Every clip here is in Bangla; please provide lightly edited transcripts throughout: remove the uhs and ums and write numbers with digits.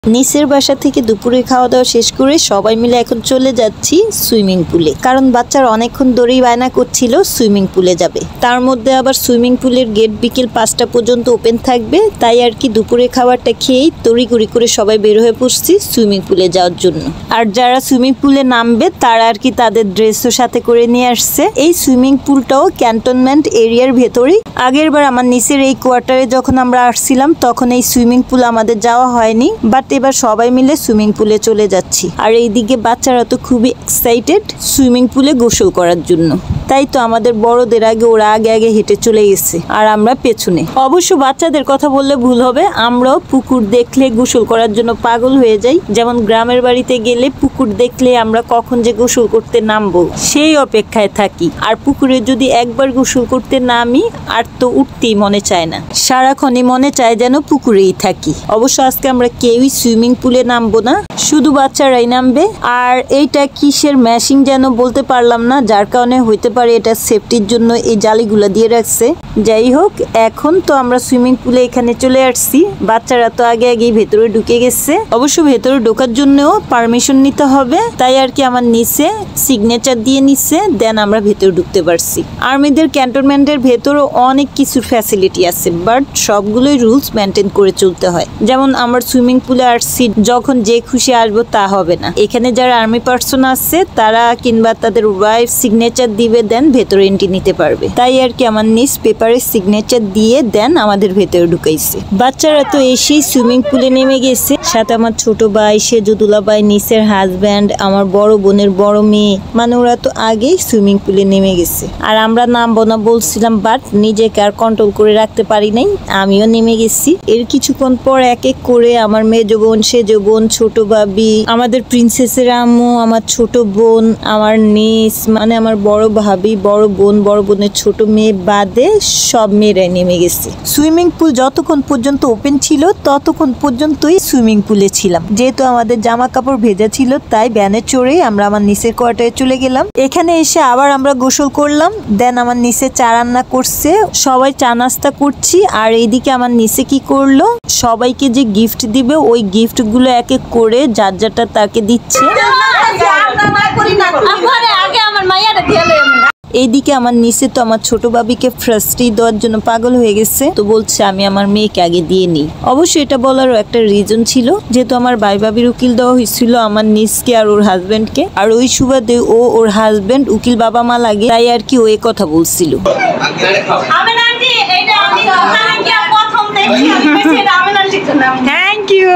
নিচের বাসা থেকে দুপুরে খাওয়া দাওয়া শেষ করে সবাই মিলে এখন চলে যাচ্ছি সুইমিং পুলে, কারণ বাচ্চারা অনেকক্ষণ ধরেই বায়না করছিল সুইমিং পুলে যাবে। তার মধ্যে আবার সুইমিং পুলের গেট বিকেল 5টা পর্যন্ত ওপেন থাকবে, তাই আর কি দুপুরে খাবারটা খেয়েই তড়িঘড়ি করে সবাই বের হয়ে পড়ছি সুইমিং পুলে যাওয়ার জন্য। আর যারা সুইমিং পুলে নামবে তারা আর কি তাদের ড্রেসও সাথে করে নিয়ে আসছে। এই সুইমিং পুলটাও ক্যান্টনমেন্ট এরিয়ার ভেতরেই। আগের বার আমার নিচের এই কোয়ার্টারে যখন আমরা আসছিলাম তখন এই সুইমিং পুল আমাদের যাওয়া হয়নি, বাট এবার সবাই মিলে সুইমিং পুলে চলে যাচ্ছি। আর এইদিকে বাচ্চারা তো খুবই এক্সাইটেড সুইমিং পুলে গোসল করার জন্য, তাই তো আমাদের বড়দের আগে ওরা আগে হেঁটে চলে গেছে আর আমরা পেছনে। অবশ্য বাচ্চাদের কথা বললে ভুল হবে, আমরাও পুকুর দেখলে গোসল করার জন্য পাগল হয়ে যাই। যেমন গ্রামের বাড়িতে গেলে পুকুর দেখলে আমরা কখন যে গোসল করতে নামবো সেই অপেক্ষায় থাকি, আর পুকুরে যদি একবার গোসল করতে নামি আর তো উঠতেই মনে চায় না, সারাক্ষণই মনে চায় যেন পুকুরেই থাকি। অবশ্য আজকে আমরা কেউই সুইমিং পুলে নামবো না, শুধু বাচ্চারাই নামবে। আর এইটা কিসের মেশিন যেন বলতে পারলাম না, যার কারণে হইতে পারে এটা সেফটির জন্য এই জালিগুলা দিয়ে রাখছে। যাই হোক, এখন তো আমরা সুইমিং পুলে এখানে চলে আসছি। বাচ্চারা তো আগেই ভেতরে ঢুকে গেছে। অবশ্য ভেতরে ঢোকার জন্যও পারমিশন নিতে হবে, তাই আর কি আমার নিচে সিগনেচার দিয়ে নিচ্ছে, দেন আমরা ভেতরে ঢুকতে পারছি। আর্মিদের ক্যান্টনমেন্টের ভেতরও অনেক কিছু ফ্যাসিলিটি আছে, বাট সবগুলোই রুলস মেনটেন করে চলতে হয়। যেমন আমরা সুইমিং পুলে আসছি, যখন যে খুশি আসবো তা হবে না। এখানে যারা আর্মি পার্সন আছে তারা কিংবা তাদের ওয়াইফ সিগনেচার দিবে, দেন ভেতরে এন্ট্রি নিতে পারবে। তাই আর কি আমার নিজ পেপারে সিগনেচার দিয়ে দেন আমাদের ভেতরে ঢুকাইছে। বাচ্চারা তো এসেই সুইমিং পুলে নেমে গেছে, সাথে আমার ছোট ভাই, সেজুদুল্লা ভাই, নিসের হাজব্যান্ড, আমার বড় বোনের বড় মেয়ে, মানে ওরা তো আগেই সুইমিং পুলে নেমে গেছে। আর আমরা নামবো না বলছিলাম, বাট নিজেকে আর কন্ট্রোল করে রাখতে পারি নাই, আমিও নেমে গেছি। এর কিছুক্ষণ পর এক এক করে আমার মেজো বোন, সেজো বোন, ছোট ভাবি, আমাদের প্রিন্সেসের আম্মু, আমার ছোট বোন, আমার নিস মানে আমার বড় ভাবি, বড় বোন, বড় বোনের ছোট মেয়ে বাদে সব মেয়েরাই নেমে গেছে। সুইমিং পুল যতক্ষণ পর্যন্ত ওপেন ছিল ততক্ষণ পর্যন্তই সুইমিং পুলে ছিলাম। যেহেতু আমাদের জামা কাপড় ভেজা ছিল, তাই ভ্যানে চড়ে আমরা আমার নিচের কোয়ার্টারে চলে গেলাম। এখানে এসে আবার আমরা গোসল করলাম, দেন আমার নিচে চা রান্না করছে, সবাই চা নাস্তা করছি। আর এইদিকে আমার নিচে কি করলো, সবাইকে যে গিফট দিবে ওই গিফট গুলো এক এক করে যার যারটা তাকে দিচ্ছে। এইদিকে আমার নিচে তো আমার ছোট বাবিকে ফ্রাস্টি দেওয়ার জন্য পাগল হয়ে গেছে, তো বলছে আমি আমার মেয়েকে আগে দিয়ে নিই। অবশ্যই এটা বলারও একটা রিজন ছিল, যেহেতু আমার ভাই ভাবির উকিল দেওয়া হয়েছিল আমার নিচকে আর ওর হাজবেন্ডকে, আর ওই সুবাদে ওর হাজবেন্ড উকিল বাবা মা লাগে, তাই আর কি ও এ কথা বলছিল। Thank you.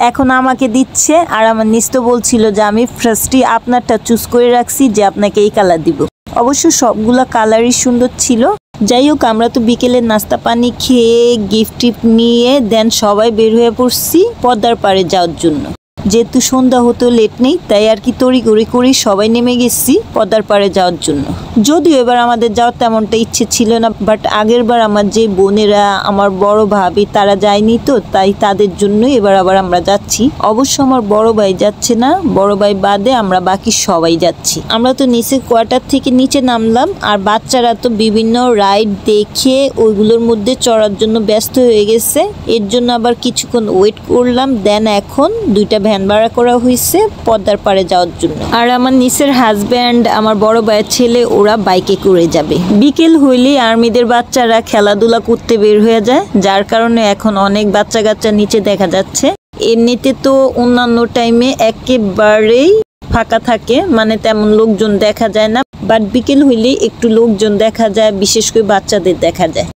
এখন আমাকে দিচ্ছে, আর আমার নিচ তো বলছিল যে আমি ফার্স্টই আপনারটা চুজ করে রাখছি যে আপনাকে এই কালার দিব। অবশ্য সবগুলা কালারই সুন্দর ছিল। যাই হোক, আমরা তো বিকেলে নাস্তা পানি খেয়ে গিফট টিফট নিয়ে দেন সবাই বের হয়ে পড়ছি পদ্মার পাড়ে যাওয়ার জন্য। যেহেতু সন্ধ্যা হতো লেট নেই, তাই আর কি তড়িঘড়ি করে সবাই নেমে গেছি পদ্মার পাড়ে যাওয়ার জন্য। যদিও এবার আমাদের যাওয়ার তেমনটা ইচ্ছে ছিল না, বাট আগের বার আমার যে বোনেরা, আমার বড় ভাবি তারা যায়নি, তো তাই তাদের জন্য এবার আবার আমরা যাচ্ছি। অবশ্য আমার বড় ভাই যাচ্ছে না, বড় ভাই বাদে আমরা বাকি সবাই যাচ্ছি। আমরা তো নিচে কোয়ার্টার থেকে নিচে নামলাম, আর বাচ্চারা তো বিভিন্ন রাইড দেখে ওইগুলোর মধ্যে চড়ার জন্য ব্যস্ত হয়ে গেছে। এর জন্য আবার কিছুক্ষণ ওয়েট করলাম, দেন এখন দুইটা ভ্যান ভাড়া করা হয়েছে পদ্মার পাড়ে যাওয়ার জন্য। আর আমার নিচের হাজব্যান্ড, আমার বড় ভাইয়ের ছেলে, ওরা বাইকে করে যাবে। বিকেল হইলেই আর্মিদের বাচ্চারা খেলাধুলা করতে বের হয়ে যায়, যার কারণে এখন অনেক বাচ্চা কাচ্চা নিচে দেখা যাচ্ছে। এমনিতে তো অন্যান্য টাইমে একেবারেই ফাঁকা থাকে, মানে তেমন লোকজন দেখা যায় না, বাট বিকেল হইলেই একটু লোকজন দেখা যায়, বিশেষ করে বাচ্চাদের দেখা যায়।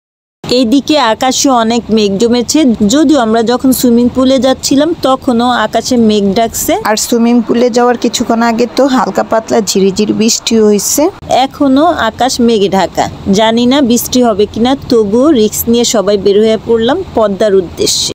এইদিকে আকাশে অনেক মেঘ জমেছে, যদিও আমরা যখন সুইমিং পুলে যাচ্ছিলাম তখনও আকাশে মেঘ ডাকছে। আর সুইমিং পুলে যাওয়ার কিছুক্ষণ আগে তো হালকা পাতলা ঝিরিঝিরি বৃষ্টি হয়েছে। এখনো আকাশ মেঘে ঢাকা, জানি না বৃষ্টি হবে কিনা, তবুও রিস্ক নিয়ে সবাই বের হয়ে পড়লাম পদ্মার উদ্দেশ্যে।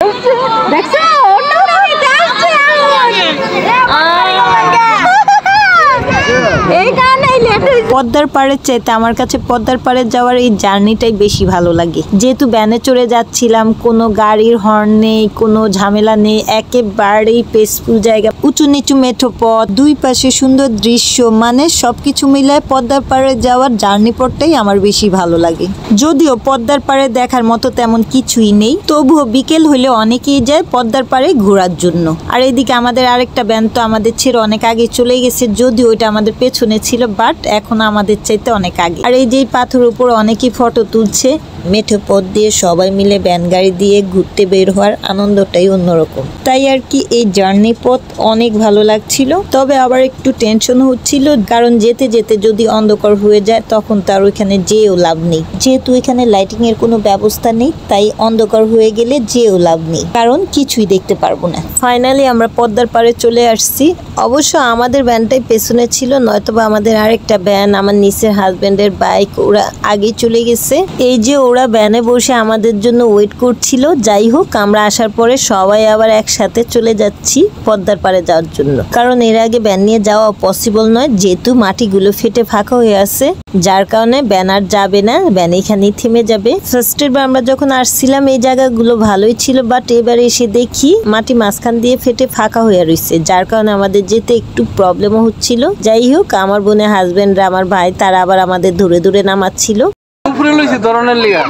পদ্মার পাড়ের চাইতে আমার কাছে পদ্মার পাড়ে যাওয়ার এই জার্নিটাই বেশি ভালো লাগে। যেহেতু ভ্যানে চড়ে যাচ্ছিলাম, কোনো গাড়ির হর্ন নেই, কোনো ঝামেলা নেই, একেবারেই পেসফুল জায়গা, উঁচু নিচু মেঠো পথ, দুই পাশে সুন্দর দৃশ্য, মানে সবকিছু মিলায় পদ্মার পাড়ে যাওয়ার জার্নি পথটাই আমার বেশি ভালো লাগে। যদিও পদ্মার পাড়ে দেখার মতো তেমন কিছুই নেই, তবুও বিকেল হলে অনেকেই যায় পদ্মার পাড়ে ঘোরার জন্য। আর এদিকে আমাদের আরেকটা ভ্যান তো আমাদের ছেড়ে অনেক আগে চলে গেছে, যদিও ওইটা আমাদের পেছনে ছিল, বাট এখন আমাদের চাইতে অনেক আগে। আর এই যে পাথর উপর অনেকেই ফটো তুলছে। মেঠো পথ দিয়ে সবাই মিলে ভ্যান গাড়ি দিয়ে ঘুরতে বের হওয়ার আনন্দটাই অন্যরকম। তাই আর কি এই জার্নি পথ অনেক ভালো লাগছিল, তবে আবার একটু টেনশন হচ্ছিল, কারণ যেতে যেতে যদি অন্ধকার হয়ে যায় তখন তার ওইখানে যেও লাভ নেই। যেহেতু এখানে লাইটিং এর কোনো ব্যবস্থা নেই, তাই অন্ধকার হয়ে গেলে যেও লাভ নেই, কারণ কিছুই দেখতে পারবো না। ফাইনালি আমরা পদ্মার পাড়ে চলে আসছি। অবশ্য আমাদের ভ্যানটাই পেছনে ছিল, নয়তোবা আমাদের আরেকটা ভ্যান, আমার নিচের হাজবেন্ডের বাইক, ওরা আগে চলে গেছে। এই যে ওরা ভ্যানে বসে আমাদের জন্য ওয়েট করছিল। যাই হোক, আমরা আসার পরে সবাই আবার একসাথে চলে যাচ্ছি পদ্মার পাড়ে যাওয়ার জন্য, কারণ এর আগে ভ্যান নিয়ে যাওয়া পসিবল নয়, যেহেতু মাটিগুলো ফেটে ফাঁকা হয়ে আছে, যার কারণে ভ্যান আর যাবে না, ভ্যান এখানেই থেমে যাবে। ফার্স্টের বার আমরা যখন আসছিলাম এই জায়গাগুলো ভালোই ছিল, বাট এবারে এসে দেখি মাটি মাঝখান দিয়ে ফেটে ফাঁকা হয়ে রয়েছে, যার কারণে আমাদের যেতে একটু প্রবলেমও হচ্ছিল। যাই হোক, আমার বোনের হাজবেন্ডরা, আমার ভাই, তারা আবার আমাদের ধরে ধরে নামাচ্ছিল। উপরে লইছে ধরনের লিগা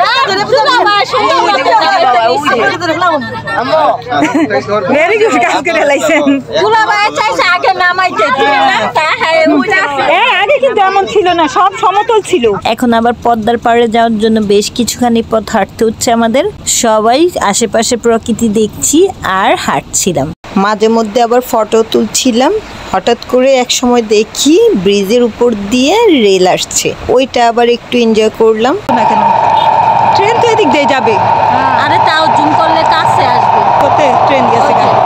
ভেরি গুড কাজ করে লাইছেন তুলা ভাই চাইছে আগে নামাইতে আগে কিন্তু এমন ছিল না, সব সমতল ছিল। এখন আবার পদ্মার পাড়ে যাওয়ার জন্য বেশ কিছুখানি পথ হাঁটতে হচ্ছে আমাদের। সবাই আশেপাশে প্রকৃতি দেখছি আর হাঁটছিলাম, মাঝে মধ্যে আবার ফটো তুলছিলাম। হঠাৎ করে এক সময় দেখি ব্রিজের উপর দিয়ে রেল আসছে, ওইটা আবার একটু এনজয় করলাম। না কেন, ট্রেন তো এদিক দিয়ে যাবে। আরে তাও জুম করলে কাছে আসবে, কোথায় ট্রেন গেছে কেন?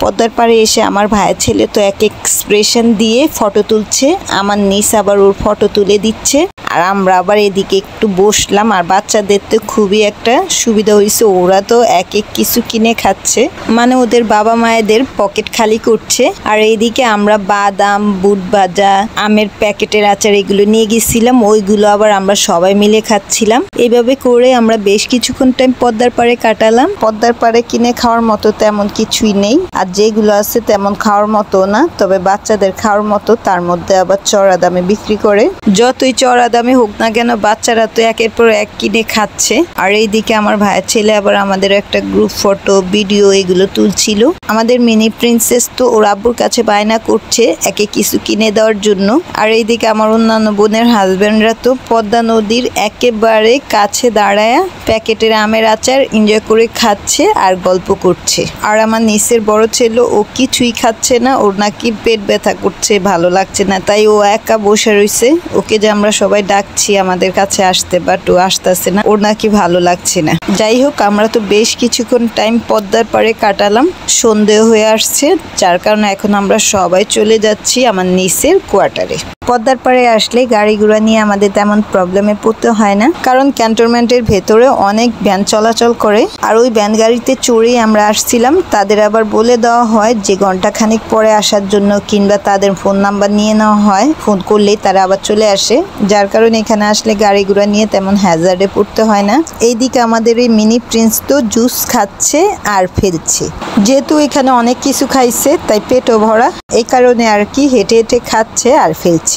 পদ্মার পাড়ে এসে আমার ভাইয়ের ছেলে তো এক এক্সপ্রেশন দিয়ে ফটো তুলছে, আমার নিস আবার ওর ফটো তুলে দিচ্ছে, আর আমরা আবার এদিকে একটু বসলাম। আর বাচ্চাদের তো খুবই একটা সুবিধা হয়েছে, ওরা তো এক এক কিছু কিনে খাচ্ছে, মানে ওদের বাবা মায়েদের পকেট খালি করছে। আর এইদিকে আমরা বাদাম, বুট ভাজা, আমের প্যাকেটের আচার এগুলো নিয়ে গেছিলাম, ওইগুলো আবার আমরা সবাই মিলে খাচ্ছিলাম। এইভাবে করে আমরা বেশ কিছুক্ষণ টাইম পদ্মার পাড়ে কাটালাম। পদ্মার পাড়ে কিনে খাওয়ার মতো তেমন কিছুই নেই, আর যেগুলো আছে তেমন খাওয়ার মতো না, তবে বাচ্চাদের খাওয়ার মতো। তার মধ্যে আবার চড়া দামে বিক্রি করে, যতই চড়া দামে হোক না কেন বাচ্চারা তো একের পর এক কিনে খাচ্ছে। আর এইদিকে আমার ভাইয়ের ছেলে আবার আমাদের একটা গ্রুপ ফটো, ভিডিও এগুলো তুলছিল। আমাদের মিনি প্রিন্সেস তো ওর আব্বুর কাছে বায়না করছে একে কিছু কিনে দেওয়ার জন্য। আর এইদিকে আমার অন্যান্য বোনের হাজবেন্ডরা তো পদ্মা নদীর একেবারে কাছে দাঁড়ায় প্যাকেটের আমের আচার এনজয় করে খাচ্ছে আর গল্প করছে। আর আমার নিচের বড় ছেলে, ও কিছুই খাচ্ছে না, ওর নাকি পেট ব্যথা করছে, ভালো লাগছে না, তাই ও একা বসে রয়েছে। ওকে যে আমরা সবাই ডাকছি আমাদের কাছে আসতে, বাট ও আসতেছে না, ওর নাকি ভালো লাগছে না। যাই হোক, আমরা তো বেশ কিছুক্ষণ টাইম পদ্মার পাড়ে কাটালাম, সন্দেহ হয়ে আসছে, যার কারণে এখন আমরা সবাই চলে যাচ্ছি আমার নিচের কোয়ার্টারে। পদ্মার পাড়ে আসলে গাড়ি ঘোড়া নিয়ে আমাদের তেমন প্রবলেমে পড়তে হয় না, কারণ ক্যান্টনমেন্টের ভেতরে অনেক ভ্যান চলাচল করে। আর ওই ভ্যান গাড়িতে চড়েই আমরা আসছিলাম। তাদের আবার বলে দেওয়া হয় যে ঘন্টাখানিক পরে আসার জন্য, কিংবা তাদের ফোন নাম্বার নিয়ে নেওয়া হয়, ফোন করলেই তারা আবার চলে আসে, যার কারণে এখানে আসলে গাড়ি ঘোড়া নিয়ে তেমন হ্যাজার্ডে পড়তে হয় না। এইদিকে আমাদের এই মিনি প্রিন্স তো জুস খাচ্ছে আর ফেলছে, যেহেতু এখানে অনেক কিছু খাইছে তাই পেটও ভরা, এই কারণে আর কি হেঁটে হেঁটে খাচ্ছে আর ফেলছে।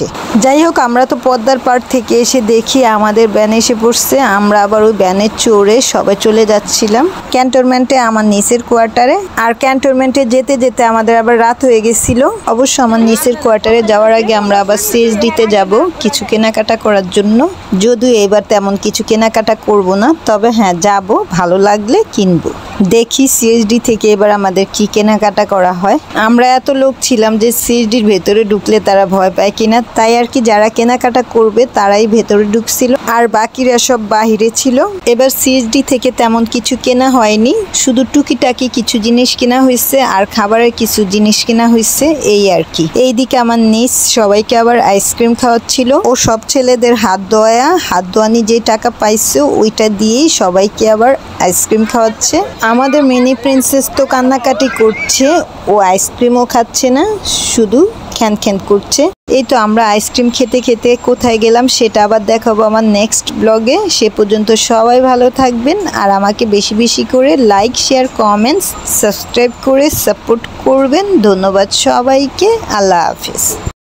যাই হোক, আমরা তো পদ্মার পাড় থেকে এসে দেখি আমাদের ভ্যান এসে পড়ছে। আমরা আবার ওই ভ্যানে চড়ে সবাই চলে যাচ্ছিলাম ক্যান্টনমেন্টে আমার নিচের কোয়ার্টারে। আর ক্যান্টনমেন্টে যেতে যেতে আমাদের আবার রাত হয়ে গেছিল। অবশ্য আমার নিচের কোয়ার্টারে যাওয়ার আগে আমরা আবার সিএসডিতে যাব কিছু কেনাকাটা করার জন্য, যদিও এবার তেমন কিছু কেনাকাটা করব না, তবে হ্যাঁ যাব, ভালো লাগলে কিনবো। দেখি সিএসডি থেকে এবার আমাদের কি কেনাকাটা করা হয়। আমরা এত লোক ছিলাম যে সিএসডির ভেতরে ঢুকলে তারা ভয় পায় কিনা, তাই আর কি যারা কেনাকাটা করবে তারাই ভেতরে ঢুকছিল আর বাকিরা সব বাহিরে ছিল। এবার সিএসডি থেকে তেমন কিছু কেনা হয়নি, শুধু টুকিটাকি কিছু জিনিস কেনা হয়েছে আর খাবারের কিছু জিনিস কেনা হয়েছে, এই আর কি। এইদিকে আমার নিস সবাইকে আবার আইসক্রিম খাওয়াচ্ছিল। ও সব ছেলেদের হাত দোয়ানি যে টাকা পাইছে ওইটা দিয়েই সবাইকে আবার আইসক্রিম খাওয়াচ্ছে। আমাদের মিনি প্রিন্সেস তো কান্নাকাটি করছে, ও আইসক্রিমও খাচ্ছে না, শুধু খ্যান করছে। এই তো আমরা আইসক্রিম খেতে খেতে কোথায় গেলাম সেটা আবার দেখাবো আমার নেক্সট ব্লগে। সে পর্যন্ত সবাই ভালো থাকবেন আর আমাকে বেশি বেশি করে লাইক, শেয়ার, কমেন্টস, সাবস্ক্রাইব করে সাপোর্ট করবেন। ধন্যবাদ সবাইকে। আল্লাহ হাফেজ।